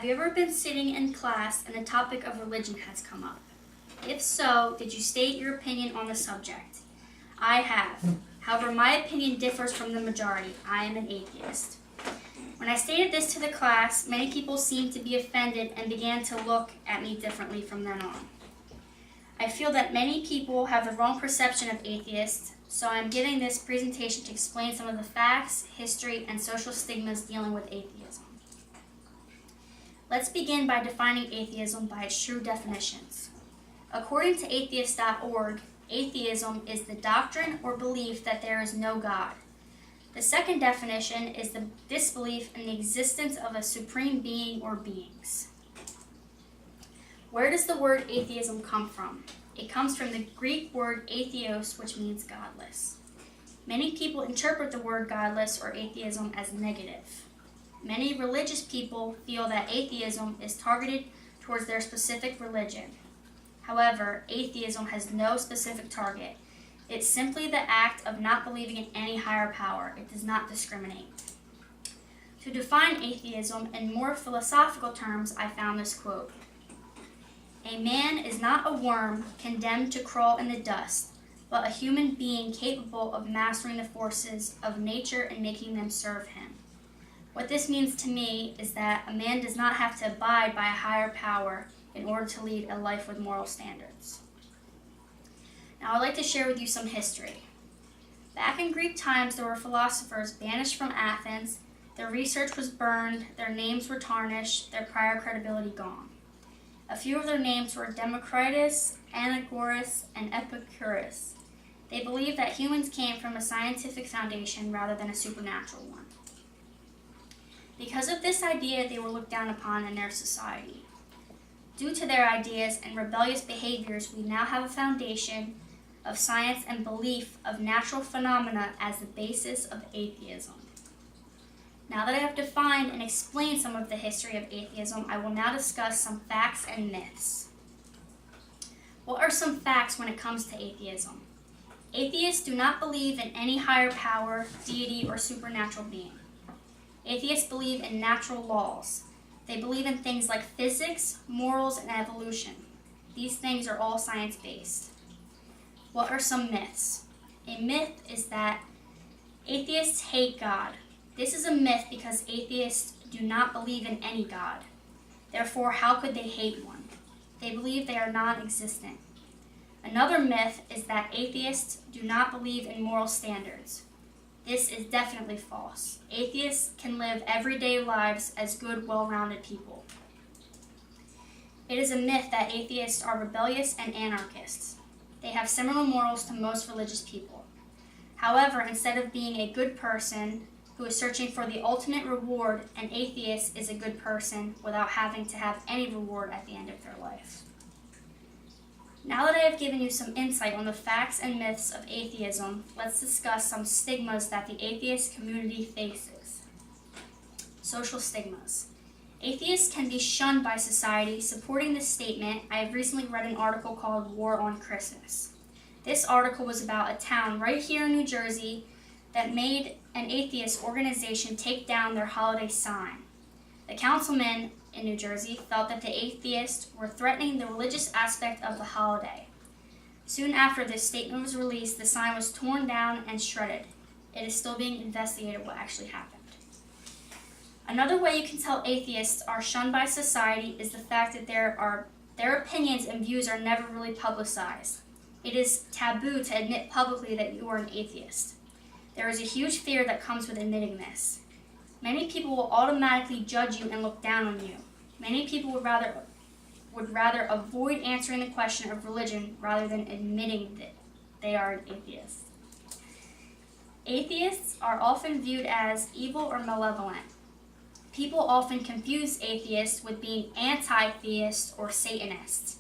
Have you ever been sitting in class and the topic of religion has come up? If so, did you state your opinion on the subject? I have. However, my opinion differs from the majority. I am an atheist. When I stated this to the class, many people seemed to be offended and began to look at me differently from then on. I feel that many people have the wrong perception of atheists, so I'm giving this presentation to explain some of the facts, history, and social stigmas dealing with atheism. Let's begin by defining atheism by its true definitions. According to atheist.org, atheism is the doctrine or belief that there is no God. The second definition is the disbelief in the existence of a supreme being or beings. Where does the word atheism come from? It comes from the Greek word atheos, which means godless. Many people interpret the word godless or atheism as negative. Many religious people feel that atheism is targeted towards their specific religion. However, atheism has no specific target. It's simply the act of not believing in any higher power. It does not discriminate. To define atheism in more philosophical terms, I found this quote. A man is not a worm condemned to crawl in the dust, but a human being capable of mastering the forces of nature and making them serve him. What this means to me is that a man does not have to abide by a higher power in order to lead a life with moral standards. Now I'd like to share with you some history. Back in Greek times, there were philosophers banished from Athens, their research was burned, their names were tarnished, their prior credibility gone. A few of their names were Democritus, Anaxagoras, and Epicurus. They believed that humans came from a scientific foundation rather than a supernatural one. Because of this idea, they were looked down upon in their society. Due to their ideas and rebellious behaviors, we now have a foundation of science and belief of natural phenomena as the basis of atheism. Now that I have defined and explained some of the history of atheism, I will now discuss some facts and myths. What are some facts when it comes to atheism? Atheists do not believe in any higher power, deity, or supernatural being. Atheists believe in natural laws. They believe in things like physics, morals, and evolution. These things are all science-based. What are some myths? A myth is that atheists hate God. This is a myth because atheists do not believe in any God. Therefore, how could they hate one? They believe they are non-existent. Another myth is that atheists do not believe in moral standards. This is definitely false. Atheists can live everyday lives as good, well-rounded people. It is a myth that atheists are rebellious and anarchists. They have similar morals to most religious people. However, instead of being a good person who is searching for the ultimate reward, an atheist is a good person without having to have any reward at the end of their life. Now that I have given you some insight on the facts and myths of atheism, let's discuss some stigmas that the atheist community faces. Social stigmas. Atheists can be shunned by society. Supporting this statement, I have recently read an article called War on Christmas. This article was about a town right here in New Jersey that made an atheist organization take down their holiday sign. The councilman in New Jersey felt that the atheists were threatening the religious aspect of the holiday. Soon after this statement was released, the sign was torn down and shredded. It is still being investigated what actually happened. Another way you can tell atheists are shunned by society is the fact that their opinions and views are never really publicized. It is taboo to admit publicly that you are an atheist. There is a huge fear that comes with admitting this. Many people will automatically judge you and look down on you. Many people would rather avoid answering the question of religion rather than admitting that they are an atheist. Atheists are often viewed as evil or malevolent. People often confuse atheists with being anti-theists or Satanists.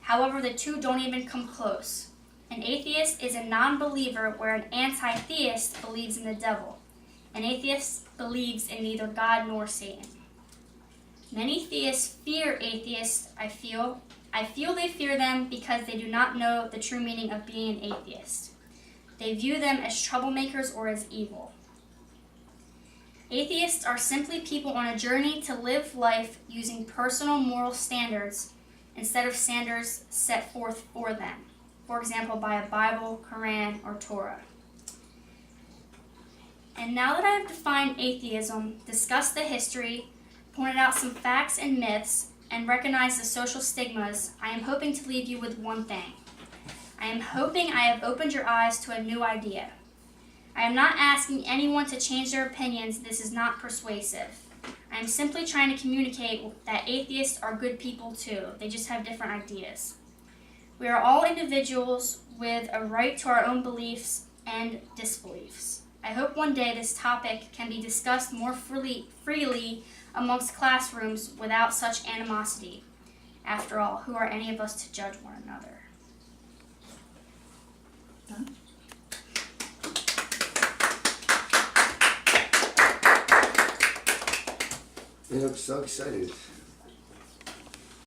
However, the two don't even come close. An atheist is a non-believer where an anti-theist believes in the devil. An atheist believes in neither God nor Satan. Many theists fear atheists, I feel they fear them because they do not know the true meaning of being an atheist. They view them as troublemakers or as evil. Atheists are simply people on a journey to live life using personal moral standards instead of standards set forth for them, for example, by a Bible, Quran, or Torah. And now that I have defined atheism, discussed the history, pointed out some facts and myths, and recognized the social stigmas, I am hoping to leave you with one thing. I am hoping I have opened your eyes to a new idea. I am not asking anyone to change their opinions. This is not persuasive. I am simply trying to communicate that atheists are good people too. They just have different ideas. We are all individuals with a right to our own beliefs and disbeliefs. I hope one day this topic can be discussed more freely amongst classrooms without such animosity. After all, who are any of us to judge one another? You look so excited.